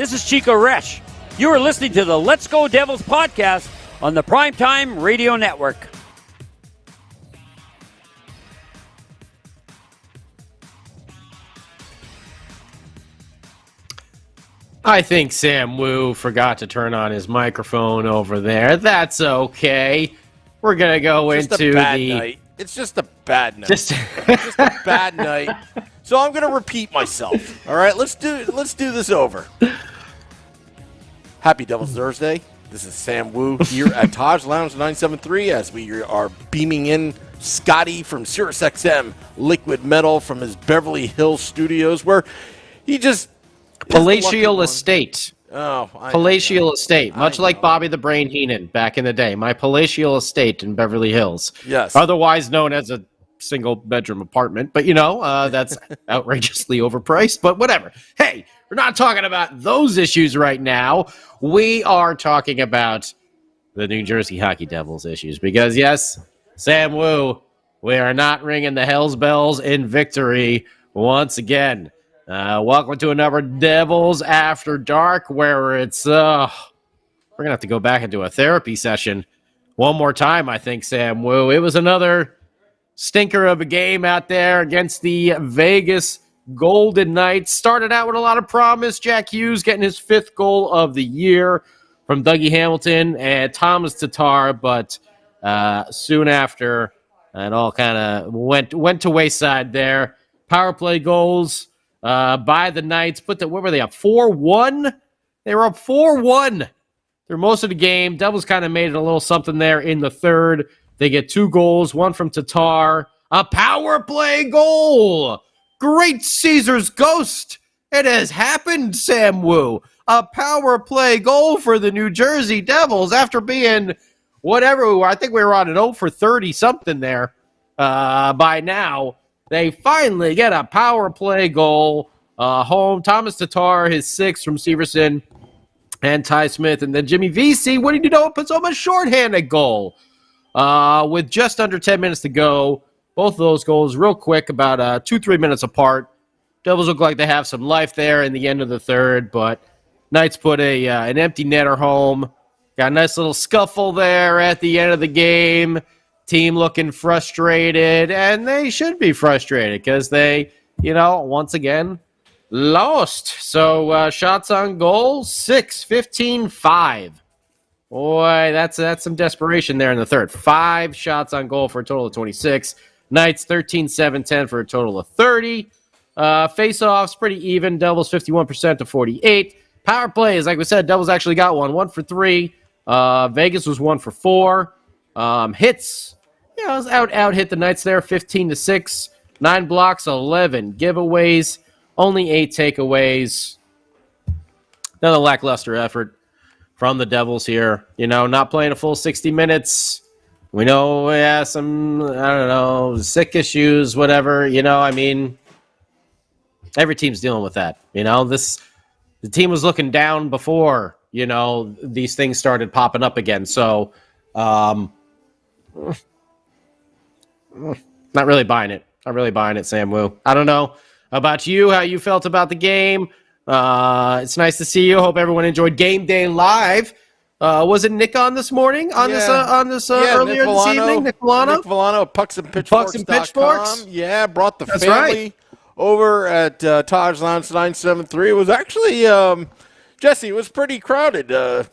this is Chico Resch. You are listening to the Let's Go Devils podcast on the Primetime Radio Network. I think Sam Wu forgot to turn on his microphone over there. That's okay. We're going to go into the... night. It's just a bad night. Just a bad night. So I'm going to repeat myself. All right, let's do this over. Happy Devil's Thursday. This is Sam Wu here at Taj Lounge 973 as we are beaming in Scotty from SiriusXM Liquid Metal from his Beverly Hills studios where he just... Palatial Estate. Oh, Palatial Estate, much like Bobby the Brain Heenan back in the day. My palatial estate in Beverly Hills. Yes. Otherwise known as a single-bedroom apartment. But, that's outrageously overpriced. But whatever. Hey, we're not talking about those issues right now. We are talking about the New Jersey Hockey Devils issues. Because, yes, Sam Wu, we are not ringing the Hell's Bells in victory once again. Welcome to another Devils After Dark, where it's, we're going to have to go back and do a therapy session one more time, I think, Sam Wu. It was another stinker of a game out there against the Vegas Golden Knights. Started out with a lot of promise. Jack Hughes getting his 5th goal of the year from Dougie Hamilton and Thomas Tatar, but soon after, it all kind of went to wayside there. Power play goals by the Knights. What were they up? 4-1? They were up 4-1 through most of the game. Devils kind of made it a little something there in the third. They get 2 goals, one from Tatar. A power play goal! Great Caesar's Ghost! It has happened, Sam Wu. A power play goal for the New Jersey Devils after being whatever. I think we were on an 0 for 30 something there by now. They finally get a power play goal home. Thomas Tatar, his 6th from Severson and Ty Smith. And then Jimmy Vesey, what did you know, puts home a shorthanded goal with just under 10 minutes to go. Both of those goals real quick, about 2-3 minutes apart. Devils look like they have some life there in the end of the third, but Knights put an empty netter home. Got a nice little scuffle there at the end of the game. Team looking frustrated, and they should be frustrated because they, once again, lost. So shots on goal, 6, 15, 5. Boy, that's some desperation there in the third. 5 shots on goal for a total of 26. Knights 13, 7, 10 for a total of 30. Face-offs pretty even. Devils 51% to 48. Power plays, like we said, Devils actually got one. 1 for 3. Vegas was 1 for 4. Hits. It was out hit the Knights there, 15 to 6, 9 blocks, 11 giveaways, only 8 takeaways. Another lackluster effort from the Devils here. Not playing a full 60 minutes. We know, some, sick issues, whatever. Every team's dealing with that. The team was looking down before, these things started popping up again. So, not really buying it, Sam Wu. I don't know about you, how you felt about the game. It's nice to see you. Hope everyone enjoyed Game Day Live. Was it Nick on this morning? This earlier this evening? Nick Villano? Nick Villano at pucksandpitchforks.com. Yeah, brought the family over at Taj Lounge 973. It was actually, Jesse, it was pretty crowded. Yeah,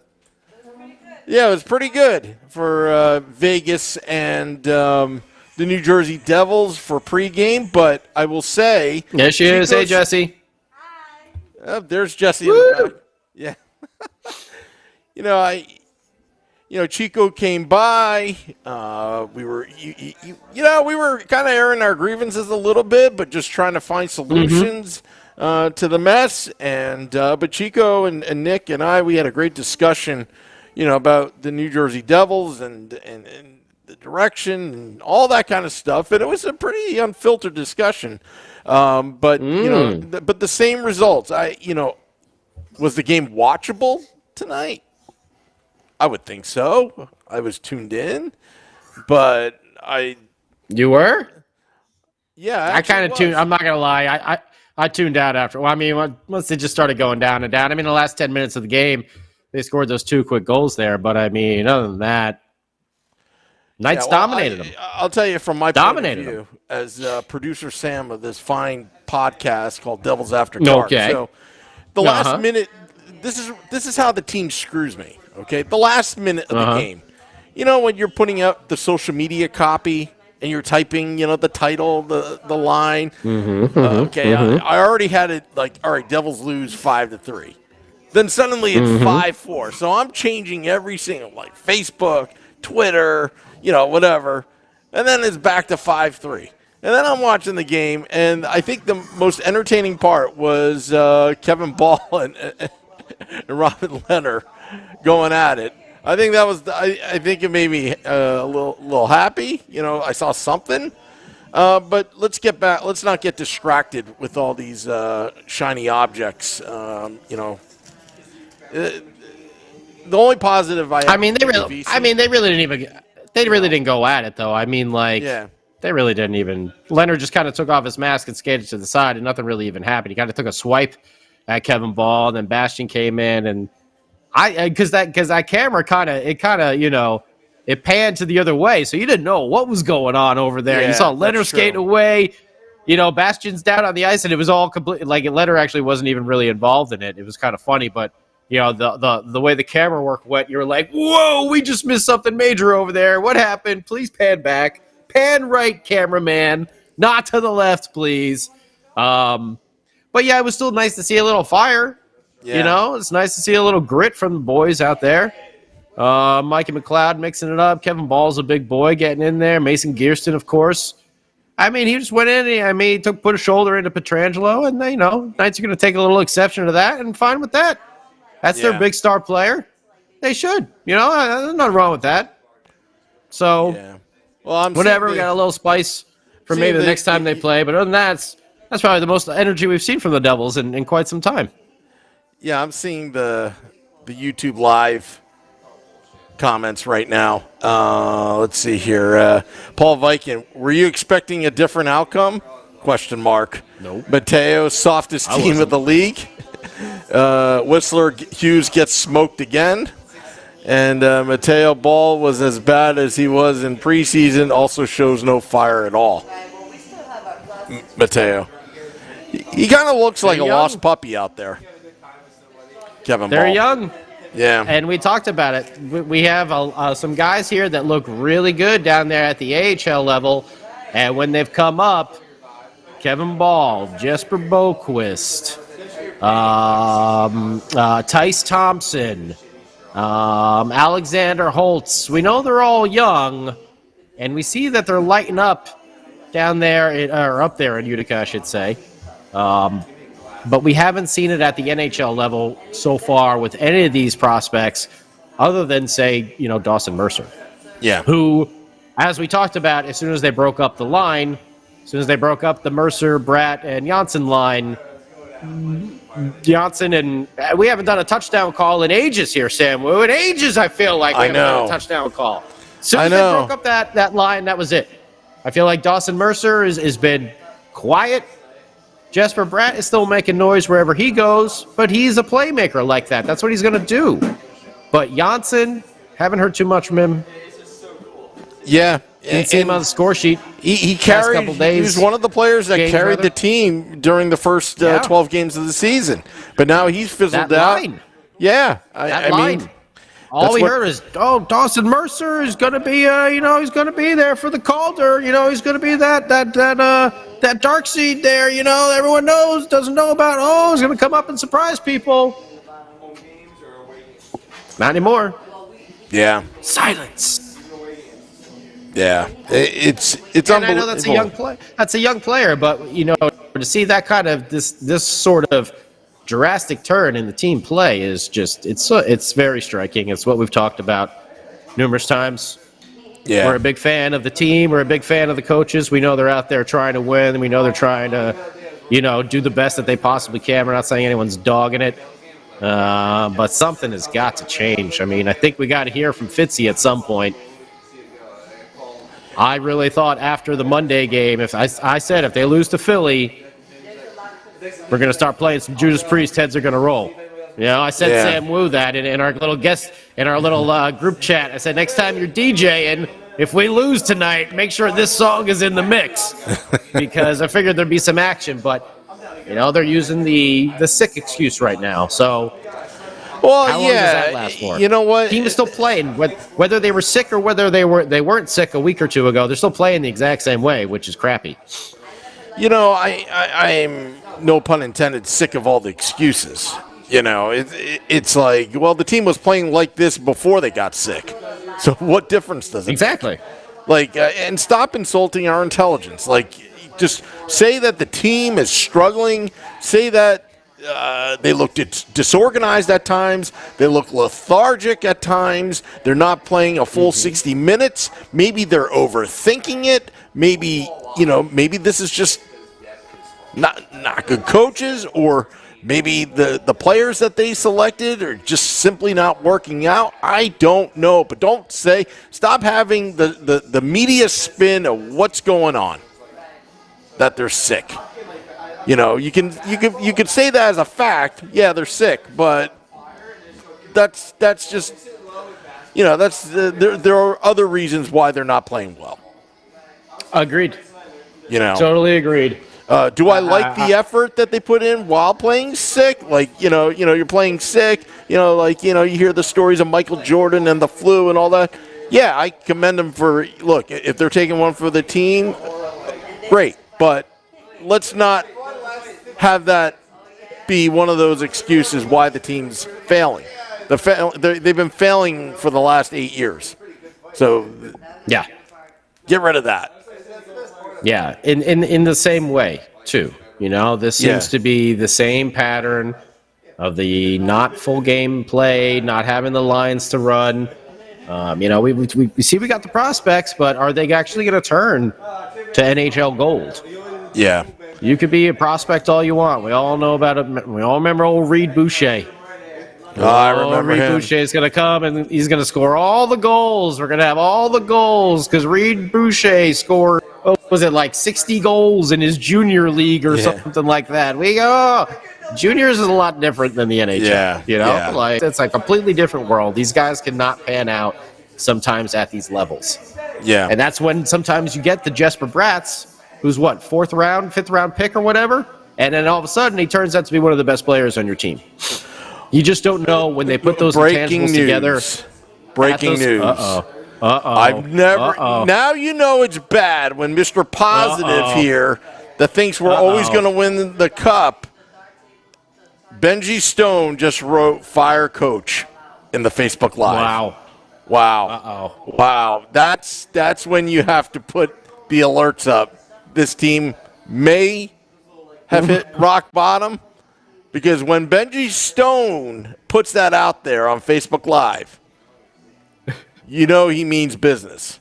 it was pretty good for Vegas and the New Jersey Devils for pregame, but I will say... There she is. Hey, Jesse. Hi. There's Jesse in the back. Yeah. Chico came by. We were, we were kind of airing our grievances a little bit, but just trying to find solutions to the mess. And but Chico and Nick and I, we had a great discussion, about the New Jersey Devils and the direction and all that kind of stuff. And it was a pretty unfiltered discussion. But but the same results. Was the game watchable tonight? I would think so. I was tuned in, but You were? Yeah, I kind of tuned. I'm not gonna lie. I tuned out after. Well, I mean, once it just started going down and down. I mean, the last 10 minutes of the game, they scored those 2 quick goals there. But I mean, other than that, Knights dominated them. I'll tell you from my Dominated point of view, as producer Sam of this fine podcast called Devils After Dark. Okay. So the last minute, this is how the team screws me. Okay, the last minute of the game. You know, when you're putting out the social media copy and you're typing, you know, the title, the line. I already had it like, all right, Devils lose 5-3. Then suddenly it's 5-4. So I'm changing every single, like, Facebook, Twitter, you know, whatever. And then it's back to 5-3. And then I'm watching the game, and I think the most entertaining part was Kevin Ball and Robin Lehner going at it. I think that was. I think it made me a little happy. You know, I saw something. But let's get back. Let's not get distracted with all these shiny objects. You know, the only positive I mean, they really didn't even. They really didn't go at it though. I mean, like, they really didn't even. Leonard just kind of took off his mask and skated to the side, and nothing really even happened. He kind of took a swipe at Kevin Ball, and then Bastian came in and. Because that camera kind of you know, it panned to the other way, so you didn't know what was going on over there. Yeah, you saw Leonard skating away, you know, Bastian's down on the ice, and it was all complete. Like Leonard actually wasn't even really involved in it. It was kind of funny, but you know, the way the camera work went, you were like, whoa, we just missed something major over there. What happened? Please pan back, pan right, cameraman, not to the left, please. But yeah, it was still nice to see a little fire. Yeah. You know, it's nice to see a little grit from the boys out there. Mikey McLeod mixing it up. Kevin Ball's a big boy getting in there. Mason Gearston, of course. I mean, he just went in. He put a shoulder into Pietrangelo, and you know, Knights are going to take a little exception to that, and fine with that. That's their big star player. They should. You know, there's nothing wrong with that. So, well, whatever. We got a little spice for maybe the next time they play, but other than that, that's probably the most energy we've seen from the Devils in quite some time. Yeah, I'm seeing the YouTube live comments right now. Let's see here. Paul Viking, were you expecting a different outcome? Question mark. Nope. Mateo, softest team of the league. Whistler Hughes gets smoked again. And Mateo Ball was as bad as he was in preseason, also shows no fire at all. Mateo. He kind of looks like a lost puppy out there. Kevin Ball. They're young. Yeah. And we talked about it. We have some guys here that look really good down there at the AHL level. And when they've come up, Kevin Ball, Jesper Boquist, Tice Thompson, Alexander Holtz. We know they're all young, and we see that they're lighting up down there, or up there in Utica, I should say. But we haven't seen it at the NHL level so far with any of these prospects, other than, say, you know, Dawson Mercer. Yeah. Who, as we talked about, as soon as they broke up the line, as soon as they broke up the Mercer, Bratt, and Janssen line, Janssen and we haven't done a touchdown call in ages here, Sam. In ages, I feel like we haven't done a touchdown call. So as they broke up that line, that was it. I feel like Dawson Mercer has been quiet. Jesper Bratt is still making noise wherever he goes, but he's a playmaker like that. That's what he's going to do. But Janssen, haven't heard too much from him. Yeah. Didn't see him on the score sheet. He carried. Couple days, he was one of the players that carried the team during the first 12 games of the season. But now he's fizzled out. Line. Yeah. I mean, all we heard is, Dawson Mercer is going to be, he's going to be there for the Calder. You know, he's going to be that dark seed there. You know, everyone doesn't know about. He's going to come up and surprise people. Not anymore. Yeah. Silence. Yeah, it's unbelievable. I know that's a young player. That's a young player, but to see that kind of this sort of drastic turn in the team play is just it's very striking. It's what we've talked about numerous times. Yeah, we're a big fan of the team. We're a big fan of the coaches. We know they're out there trying to win. We know they're trying to, do the best that they possibly can. We're not saying anyone's dogging it, but something has got to change. I mean, I think we got to hear from Fitzy at some point. I really thought after the Monday game, if I said if they lose to Philly, we're going to start playing some Judas Priest. Heads are going to roll. You know, I said Yeah. Sam Wu that in our little group chat. I said, next time you're DJing, if we lose tonight, make sure this song is in the mix, because I figured there'd be some action. But you know, they're using the sick excuse right now. So Well, how long does that last for? You know what? Team is still playing, whether they were sick or whether they weren't sick a week or two ago. They're still playing the exact same way, which is crappy. You know, I'm, no pun intended, sick of all the excuses. You know, it's like, well, the team was playing like this before they got sick. So what difference does it make? Exactly. Like, and stop insulting our intelligence. Like, just say that the team is struggling. Say that they look disorganized at times. They look lethargic at times. They're not playing a full 60 minutes. Maybe they're overthinking it. Maybe, you know, maybe this is just not good coaches, or maybe the players that they selected are just simply not working out. I don't know, but stop having the media spin of what's going on, that they're sick. You know, you could say that as a fact. Yeah, they're sick, but that's just, you know, there are other reasons why they're not playing well. Agreed. You know, Totally agreed. do I like the effort that they put in while playing sick? Like, you know, you're playing sick. You know, like, you know, you hear the stories of Michael Jordan and the flu and all that. Yeah, I commend them for, look, if they're taking one for the team, great. But let's not have that be one of those excuses why the team's failing. They've been failing for the last 8 years. So Yeah. get rid of that. Yeah, in the same way, too. You know, this seems to be the same pattern of the not full game play, not having the lines to run. You know, we see we got the prospects, but are they actually going to turn to NHL gold? Yeah. You could be a prospect all you want. We all know about it. We all remember old Reed Boucher. I remember Reed him. Boucher is going to come and he's going to score all the goals. We're going to have all the goals because Reed Boucher scored, was it like 60 goals in his junior league or something like that? We go, juniors is a lot different than the NHL. Yeah, You know, yeah. like it's a completely different world. These guys cannot pan out sometimes at these levels. Yeah. And that's when sometimes you get the Jesper Bratz, who's what, 4th round, 5th round pick or whatever, and then all of a sudden he turns out to be one of the best players on your team. You just don't know when they put those intangibles together. Breaking news. I've never. Now you know it's bad when Mr. Positive here, that thinks we're always going to win the cup. Benji Stone just wrote "fire coach" in the Facebook Live. Wow. That's when you have to put the alerts up. This team may have hit rock bottom, because when Benji Stone puts that out there on Facebook Live, you know he means business.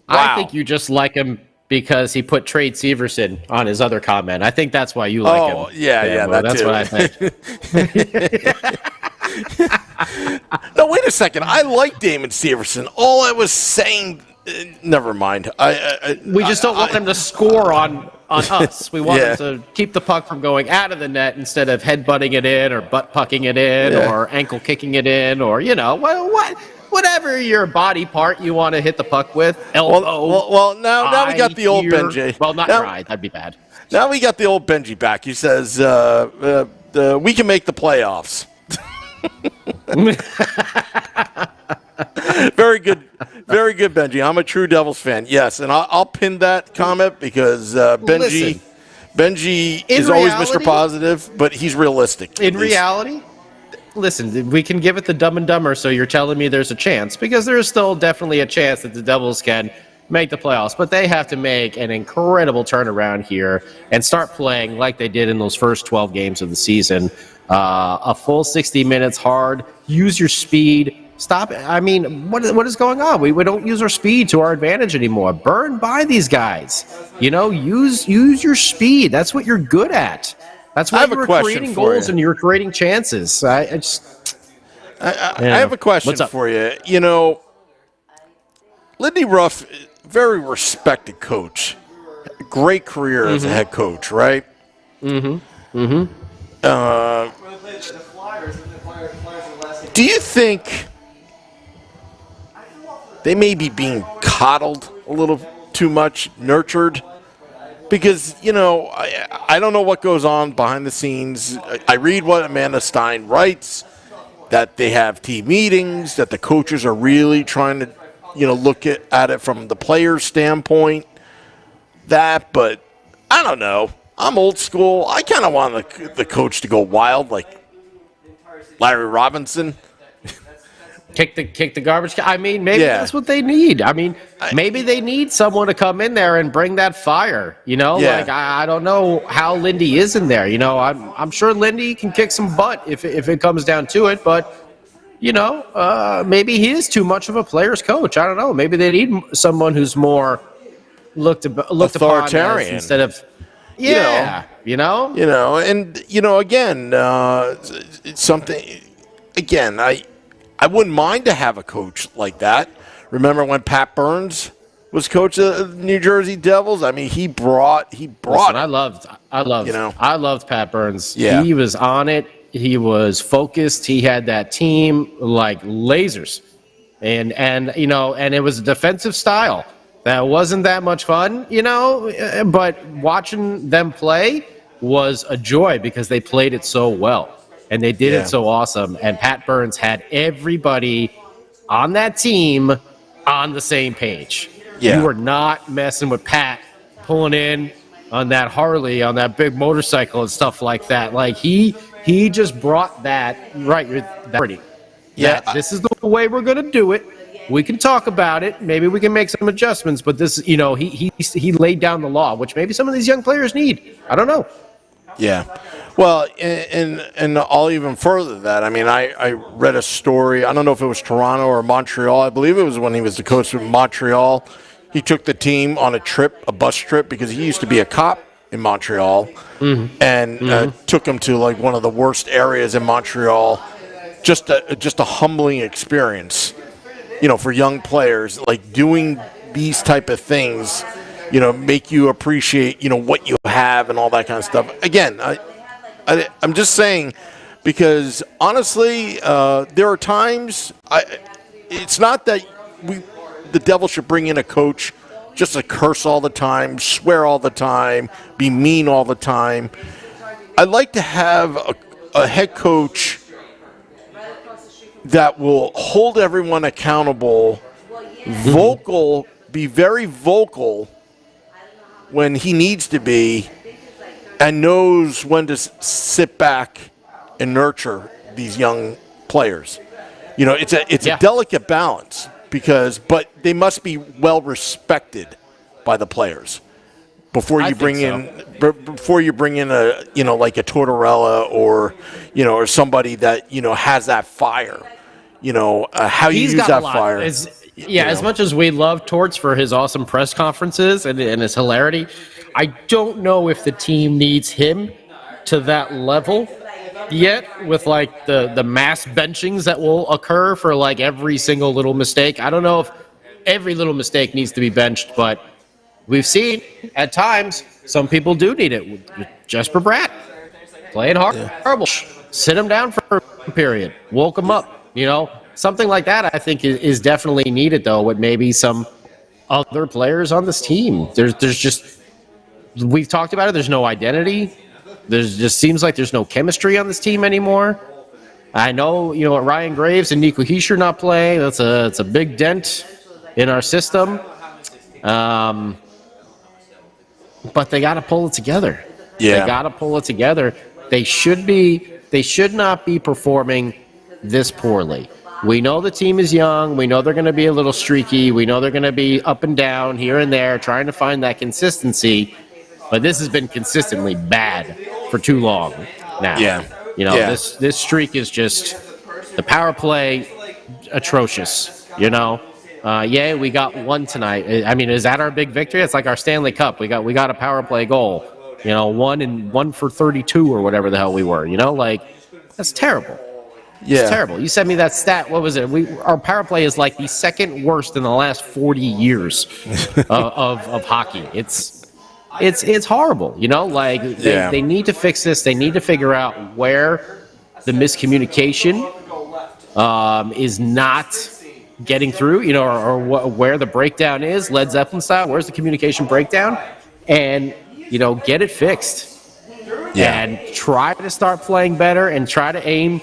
Wow. I think you just like him because he put Trade Severson on his other comment. I think that's why you like him. Oh, yeah, Well, that that's too. what I think. No, wait a second. I like Damon Severson. All I was saying, never mind. We just don't want them to score on us. We want Yeah. them to keep the puck from going out of the net instead of headbutting it in or butt pucking it in or ankle kicking it in or, you know, whatever your body part you want to hit the puck with. Elbow. Well, now we got the old ear. Benji. Well, not now, right. That'd be bad. Now we got the old Benji back. He says, we can make the playoffs. Very good, Benji. I'm a true Devils fan. Yes, and I'll pin that comment because Benji is always Mr. Positive, but he's realistic. In reality, listen, we can give it the Dumb and Dumber, so you're telling me there's a chance, because there is still definitely a chance that the Devils can make the playoffs, but they have to make an incredible turnaround here and start playing like they did in those first 12 games of the season. A full 60 minutes hard, use your speed. Stop. I mean, what is going on? We don't use our speed to our advantage anymore. Burn by these guys. You know, use your speed. That's what you're good at. That's why you're creating goals and you're creating chances. I have a question for you. You know, Lindy Ruff, very respected coach, great career as a head coach, right? Do you think they may be being coddled a little too much, nurtured? Because, I don't know what goes on behind the scenes. I read what Amanda Stein writes, that they have team meetings, that the coaches are really trying to, look at it from the player's standpoint. But I don't know. I'm old school. I kind of want the coach to go wild like Larry Robinson. Kick the garbage. I mean, maybe that's what they need. I mean, maybe they need someone to come in there and bring that fire. Like I don't know how Lindy is in there. I'm sure Lindy can kick some butt if it comes down to it. But maybe he is too much of a player's coach. I don't know. Maybe they need someone who's more looked authoritarian upon instead of again, it's something. Again, I wouldn't mind to have a coach like that. Remember when Pat Burns was coach of the New Jersey Devils? I mean, he brought. Listen, I loved Pat Burns. Yeah. He was on it. He was focused. He had that team like lasers, and it was a defensive style that wasn't that much fun, But watching them play was a joy because they played it so well. And they did it so awesome. And Pat Burns had everybody on that team on the same page. Yeah. You were not messing with Pat pulling in on that Harley, on that big motorcycle and stuff like that. Like he just brought that right. This is the way we're going to do it. We can talk about it. Maybe we can make some adjustments. But this, he laid down the law, which maybe some of these young players need. I don't know. Yeah. Well, and I'll even further that. I mean, I read a story. I don't know if it was Toronto or Montreal. I believe it was when he was the coach of Montreal. He took the team on a bus trip, because he used to be a cop in Montreal, and took them to like one of the worst areas in Montreal. Just a humbling experience, for young players. Like doing these type of things, make you appreciate, what you have and all that kind of stuff. Again, I'm just saying, because honestly, there are times it's not that the Devils should bring in a coach just to curse all the time, swear all the time, be mean all the time. I'd like to have a head coach that will hold everyone accountable, be very vocal when he needs to be, and knows when to sit back and nurture these young players. It's a delicate balance, but they must be well respected by the players before you bring in a like a Tortorella or somebody that has that fire. How you use that fire. As much as we love Torts for his awesome press conferences and his hilarity, I don't know if the team needs him to that level yet, with like the mass benchings that will occur for like every single little mistake. I don't know if every little mistake needs to be benched, but we've seen at times some people do need it. Jesper Bratt playing horrible. Sit him down for a period. Woke him up. Something like that I think is definitely needed, though, with maybe some other players on this team. There's just, we've talked about it, there's no identity. There's just seems like there's no chemistry on this team anymore. I know, Ryan Graves and Nico Hischier not playing. That's a big dent in our system. But they got to pull it together. Yeah. They got to pull it together. They should not be performing this poorly. We know the team is young. We know they're going to be a little streaky. We know they're going to be up and down here and there, trying to find that consistency. But this has been consistently bad for too long now. Yeah. This streak is just the power play atrocious. We got one tonight. I mean, is that our big victory? It's like our Stanley Cup. We got a power play goal. 1 for 32 or whatever the hell we were. That's terrible. Yeah. It's terrible. You sent me that stat. What was it? Our power play is like the second worst in the last 40 years of hockey. It's it's horrible. Like they need to fix this. They need to figure out where the miscommunication is not getting through, or where the breakdown is, Led Zeppelin style. Where's the communication breakdown? And, get it fixed. Yeah. And try to start playing better and try to aim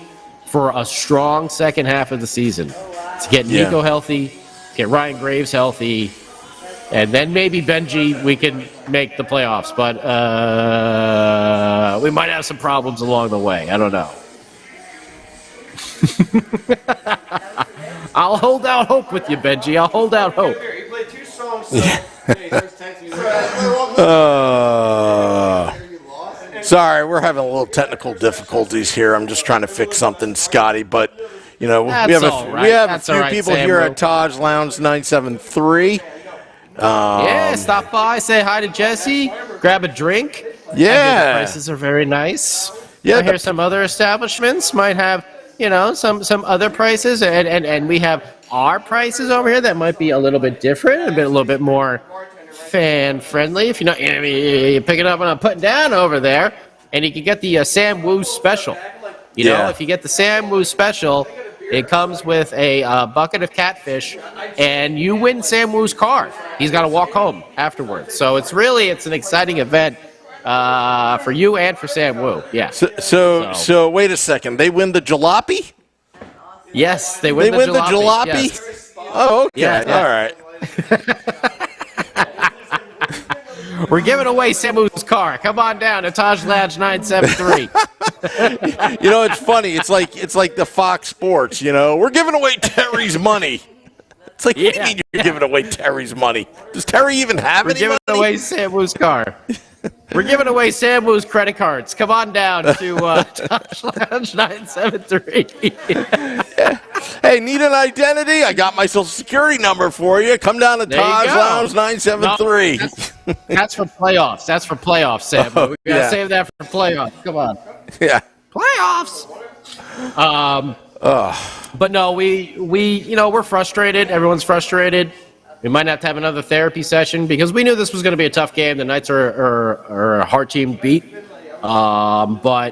for a strong second half of the season. To get Nico healthy, get Ryan Graves healthy, and then maybe Benji, we can make the playoffs. But we might have some problems along the way. I don't know. I'll hold out hope with you, Benji. I'll hold out hope. You played 2 songs. Sorry, we're having a little technical difficulties here. I'm just trying to fix something, Scotty. But we have a few people here at Taj Lounge 973. Stop by, say hi to Jesse, grab a drink. Yeah, the prices are very nice. Yeah, I hear some other establishments might have some other prices, and we have our prices over here that might be a little bit different, a little bit more fan friendly. If you pick it up and I'm putting down over there, and you can get the Sam Wu special. If you get the Sam Wu special, it comes with a bucket of catfish, and you win Sam Wu's car. He's got to walk home afterwards. So it's an exciting event for you and for Sam Wu. Yeah. So wait a second. They win the jalopy? Yes, they win the jalopy. Yes. Oh, okay. Yeah. All right. We're giving away Sam Wu's car. Come on down to Taj Lounge 973. It's funny. It's like the Fox Sports. We're giving away Terry's money. It's like, what do you mean you're giving away Terry's money? Does Terry even have any money? We're giving away Sam Wu's car. We're giving away Sam Wu's credit cards. Come on down to Taj Lounge 973. Hey, need an identity? I got my social security number for you. Come down to Taj Lounge 973. No, that's for playoffs. That's for playoffs, Sam. We gotta save that for playoffs. Come on. Yeah. Playoffs. But no, we're frustrated. Everyone's frustrated. We might have to have another therapy session because we knew this was going to be a tough game. The Knights are a hard team to beat. But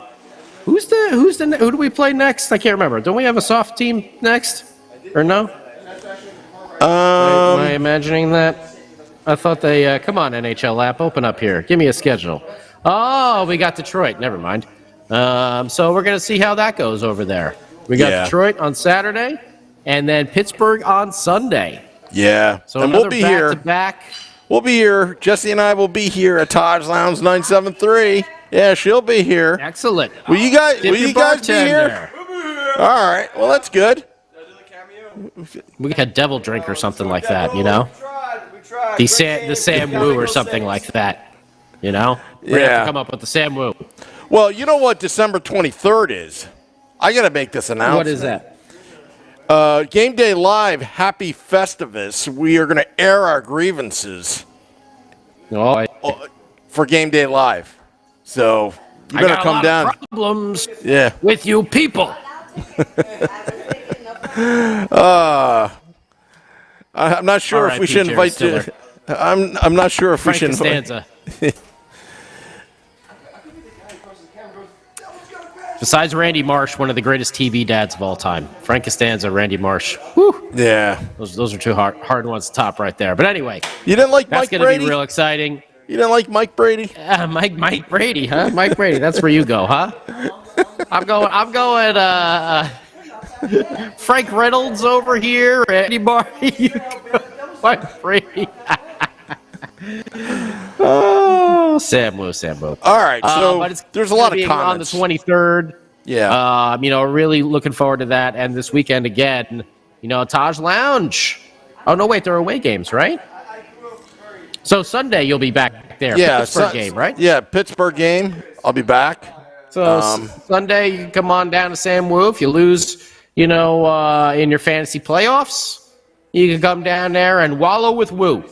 who do we play next? I can't remember. Don't we have a soft team next? Or no? Am I imagining that? I thought they come on, NHL app, open up here. Give me a schedule. Oh, we got Detroit. Never mind. So we're going to see how that goes over there. We got Detroit on Saturday and then Pittsburgh on Sunday. Yeah. So and we'll be here. Back. We'll be here. Jesse and I will be here at Taj Lounge 973. Yeah, she'll be here. Excellent. Will you guys be here? All right. Well, that's good. We got a devil drink or something like that, The Sam Wu or something like that, We're going to have to come up with the Sam Wu. Well, you know what December 23rd is? I got to make this announcement. What is that? Game Day Live, Happy Festivus. We are going to air our grievances for Game Day Live. So you better come down. Problems with you people. I'm not sure if we should invite you. I'm not sure if we should invite. Besides Randy Marsh, one of the greatest TV dads of all time. Frank Costanza, Randy Marsh. Whew. Yeah. Those are two hard ones to top right there. But anyway. You didn't like Mike Brady? That's going to be real exciting. You didn't like Mike Brady? Mike Brady, huh? Mike Brady, that's where you go, huh? I'm going Frank Reynolds over here. Randy Marsh. Mike Brady. Oh, Sam Wu. All right, so there's a lot of comments. On the 23rd. Yeah. Really looking forward to that. And this weekend again, Taj Lounge. Oh, no, wait, there are away games, right? So Sunday you'll be back there. Yeah. Pittsburgh game, right? Yeah, Pittsburgh game. I'll be back. So Sunday you can come on down to Sam Wu. If you lose, in your fantasy playoffs, you can come down there and wallow with Wu.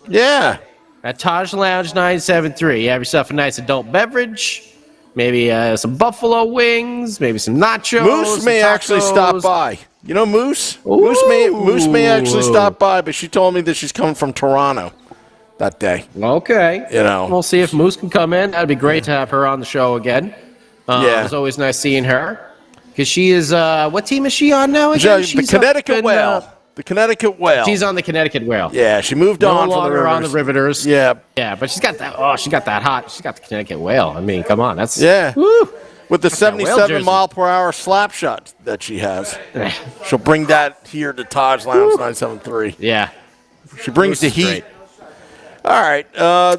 Yeah. At Taj Lounge 973. You have yourself a nice adult beverage, maybe some buffalo wings, maybe some nachos. Moose may actually stop by. Moose? Moose may actually stop by, but she told me that she's coming from Toronto. that day. Okay. You know. We'll see if Moose can come in. That'd be great to have her on the show again. Yeah. It's always nice seeing her. Because she is, what team is she on now again? The Connecticut Whale. The Connecticut Whale. She's on the Connecticut Whale. Yeah, she moved No on longer from on the Riveters. Yeah. Yeah, but she's got that, she got that hot, she's got the Connecticut Whale. I mean, come on, that's, Yeah. woo. With the that whale 77 jersey. mile per hour slap shot that she has. She'll bring that here to Taj Lounge 973. Yeah. She brings the Moose is heat. great. All right.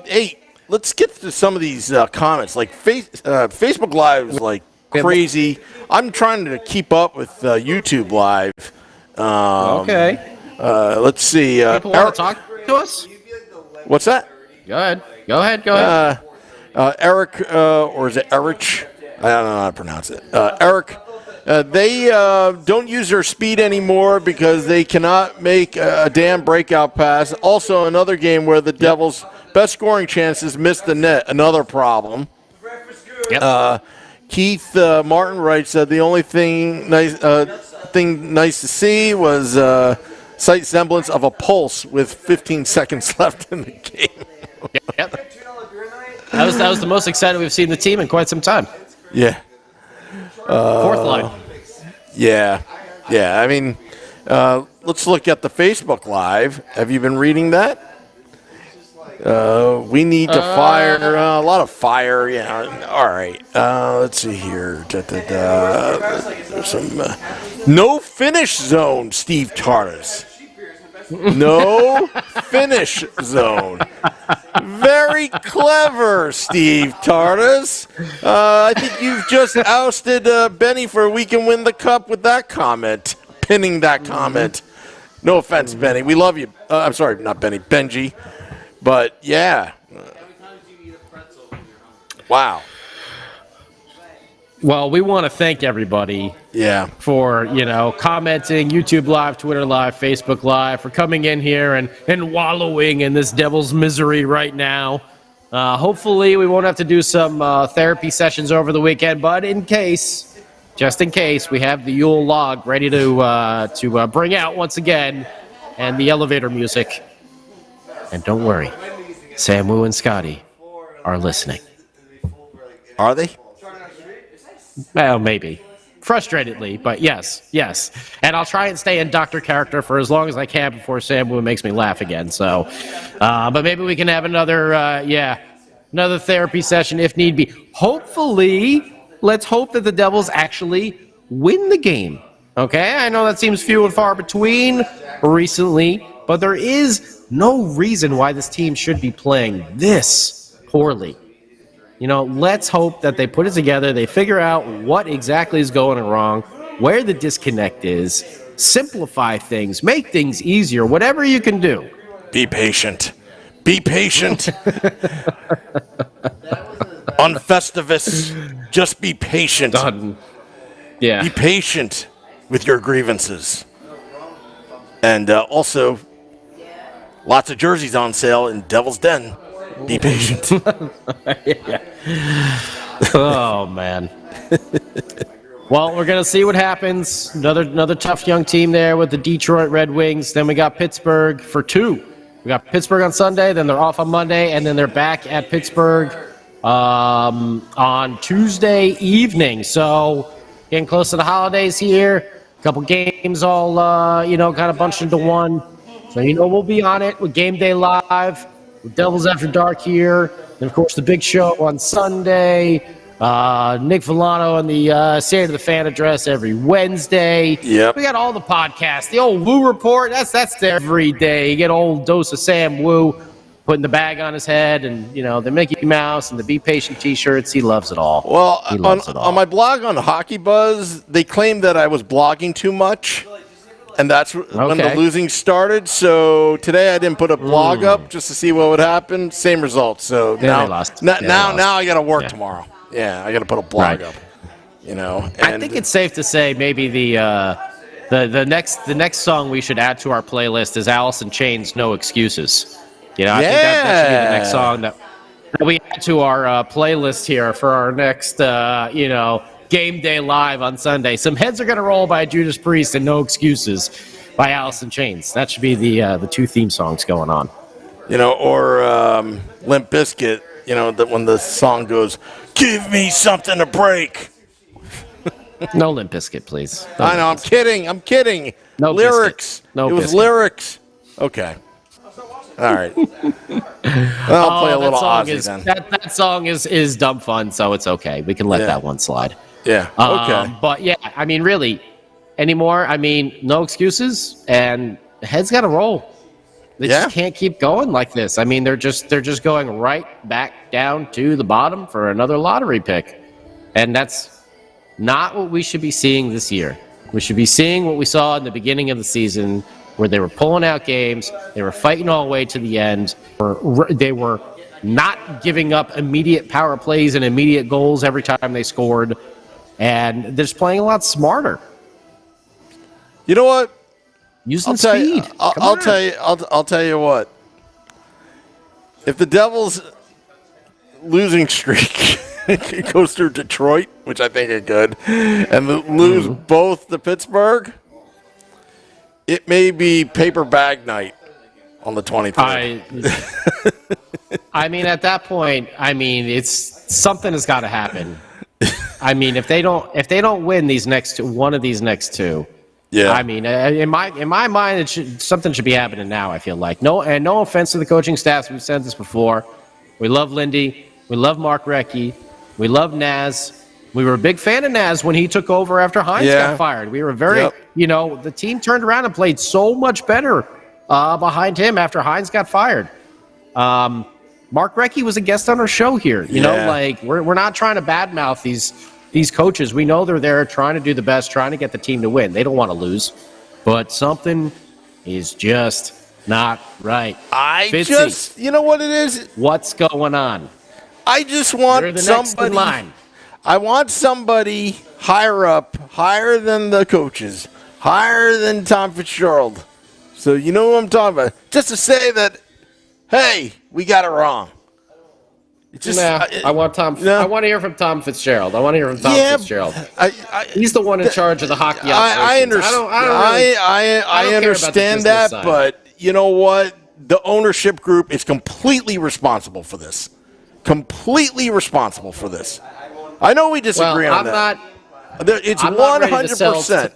Hey, let's get to some of these comments. Like Facebook Live is like crazy. I'm trying to keep up with YouTube Live. Okay. Let's see. People want to talk to us? What's that? Go ahead. Go ahead. Eric, or is it Erich? I don't know how to pronounce it. Eric, they don't use their speed anymore because they cannot make a damn breakout pass. Also, another game where the Devils' best scoring chances missed the net. Another problem. Yep. Keith Martin writes that the only thing nice to see was sight semblance of a pulse with 15 seconds left in the game. Yep. That was the most excited we've seen the team in quite some time. Yeah. Fourth line. Yeah. I mean, let's look at the Facebook Live. Have you been reading that? We need to fire a lot of fire. Yeah. All right. Let's see here. There's some no finish zone. Steve Tardis. No finish zone. Very clever, Steve Tardis. I think you've just ousted Benny for We Can Win the Cup with that comment, pinning that comment. No offense, Benny. We love you. I'm sorry, not Benny, Benji. But, yeah. Wow. Well, we want to thank everybody for, commenting, YouTube Live, Twitter Live, Facebook Live, for coming in here and wallowing in this devil's misery right now. Hopefully we won't have to do some therapy sessions over the weekend, but just in case, we have the Yule log ready to bring out once again, and the elevator music. And don't worry, Samu and Scotty are listening. Are they? Well, maybe. Frustratedly, but yes. And I'll try and stay in doctor character for as long as I can before Samu makes me laugh again. So, but maybe we can have another therapy session if need be. Hopefully, let's hope that the Devils actually win the game. Okay? I know that seems few and far between recently, but there is no reason why this team should be playing this poorly. Let's hope that they put it together, they figure out what exactly is going wrong, where the disconnect is, simplify things, make things easier, whatever you can do. Be patient. Be patient. On Festivus, just be patient. Done. Yeah. Be patient with your grievances. And also, lots of jerseys on sale in Devil's Den. Be patient. Oh, man. Well, we're going to see what happens. Another tough young team there with the Detroit Red Wings. Then we got Pittsburgh for 2. We got Pittsburgh on Sunday, then they're off on Monday, and then they're back at Pittsburgh on Tuesday evening. So getting close to the holidays here. A couple games all, kind of bunched into one. So, we'll be on it with Game Day Live. Devils After Dark here, and of course the big show on Sunday. Nick Villano and the State of the Fan address every Wednesday. Yep. We got all the podcasts. The old Woo Report, that's there every day. You get an old dose of Sam Woo putting the bag on his head, and the Mickey Mouse and the Be Patient T-shirts. He loves it all. Well, on my blog on Hockey Buzz, they claimed that I was blogging too much. And that's when the losing started. So today I didn't put a blog up just to see what would happen. Same result. So now I got to work tomorrow. Yeah, I got to put a blog up. And I think it's safe to say maybe the next song we should add to our playlist is Alice in Chains' "No Excuses." I think that should be the next song that we add to our playlist here for our next Game Day Live on Sunday. Some Heads Are Gonna Roll by Judas Priest and No Excuses by Alice in Chains. That should be the 2 theme songs going on. or Limp Bizkit, that when the song goes, "Give me something to break." No Limp Bizkit, please. No I know, I'm kidding. No lyrics. Bizkit. No it was Bizkit. lyrics. Okay. All right. I'll play a little Ozzy then. That song is dumb fun, so it's okay. We can let that one slide. Yeah. Okay. But yeah, I mean, really, anymore. I mean, no excuses, and the head's got to roll. They just can't keep going like this. I mean, they're just going right back down to the bottom for another lottery pick, and that's not what we should be seeing this year. We should be seeing what we saw in the beginning of the season, where they were pulling out games, they were fighting all the way to the end, they were not giving up immediate power plays and immediate goals every time they scored, and they're just playing a lot smarter. You know what? Using speed. I'll tell you what. If the Devils' losing streak goes through Detroit, which I think it could, and lose both to Pittsburgh, it may be paper bag night on the 23rd. I mean, at that point, something has got to happen. I mean, if they don't win one of these next two. Yeah. I mean, in my mind, something should be happening now. I feel like no offense to the coaching staffs. We've said this before. We love Lindy. We love Mark Recchi. We love Naz. We were a big fan of Naz when he took over after Hines got fired. We were the team turned around and played so much better behind him after Hines got fired. Mark Recchi was a guest on our show here. You know, like we're not trying to badmouth these coaches. We know they're there trying to do the best, trying to get the team to win. They don't want to lose, but something is just not right. Fitzy, you know what it is? What's going on? I just want You're the next in line. I want somebody higher than the coaches, higher than Tom Fitzgerald. So you know what I'm talking about. Just to say that, hey, we got it wrong. I want to hear from Tom Fitzgerald. I want to hear from Tom Fitzgerald. He's the one in charge of the hockey operations. I understand that, but you know what? The ownership group is completely responsible for this. Completely responsible for this. I know we disagree on that. It's 100%.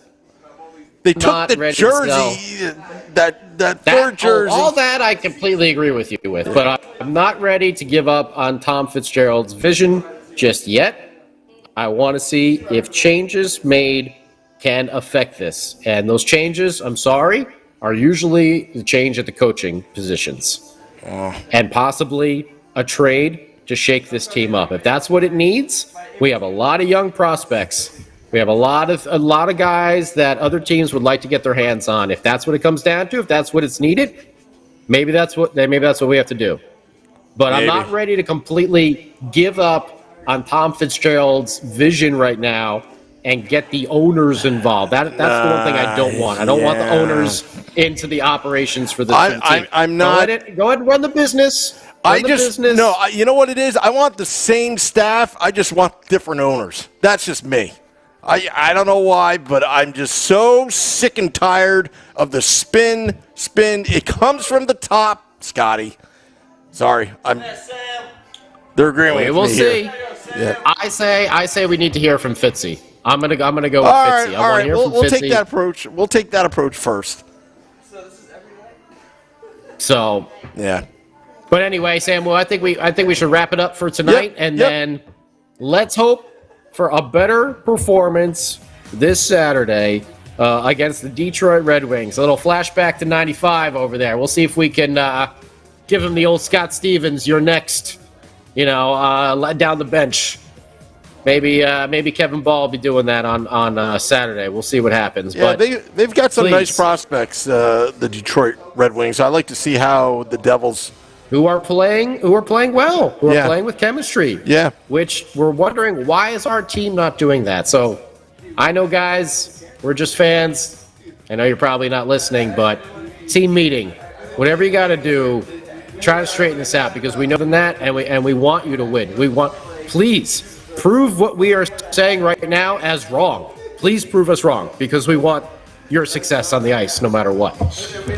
They took the jersey, that third jersey. All that I completely agree with you with, but I'm not ready to give up on Tom Fitzgerald's vision just yet. I want to see if changes made can affect this. And those changes, I'm sorry, are usually the change at the coaching positions. And possibly a trade to shake this team up. If that's what it needs, we have a lot of young prospects. We have a lot of guys that other teams would like to get their hands on. If that's what it comes down to, if that's what it's needed, maybe that's what we have to do. But I'm not ready to completely give up on Tom Fitzgerald's vision right now and get the owners involved. That's the one thing I don't want. I don't want the owners into the operations for this team. I'm not. Go ahead and run the business. You know what it is? I want the same staff. I just want different owners. That's just me. I don't know why, but I'm just so sick and tired of the spin. It comes from the top, Scotty. Sorry, they're agreeing with me. We'll see. Yeah. I say we need to hear from Fitzy. I'm gonna go with Fitzy. All right. We'll take that approach. We'll take that approach first. So yeah. But anyway, Sam, well, I think we should wrap it up for tonight, then let's hope for a better performance this Saturday against the Detroit Red Wings. A little flashback to '95 over there. We'll see if we can give him the old Scott Stevens. You're next. Down the bench. Maybe Kevin Ball will be doing that on Saturday. We'll see what happens. Yeah, but they've got some nice prospects. The Detroit Red Wings. I'd like to see how the Devils. Who are playing well, who are playing with chemistry. Yeah. Which we're wondering, why is our team not doing that? So I know, guys, we're just fans. I know you're probably not listening, but team meeting, whatever you got to do, try to straighten this out because we know that and we want you to win. Please prove what we are saying right now as wrong. Please prove us wrong because we want your success on the ice no matter what.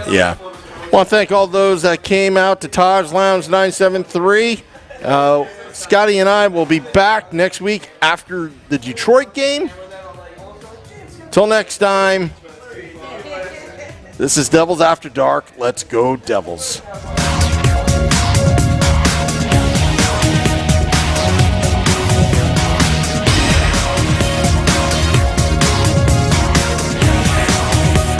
Yeah. want to thank all those that came out to Taj Lounge 973. Scotty and I will be back next week after the Detroit game. Till next time, this is Devils After Dark. Let's go, Devils.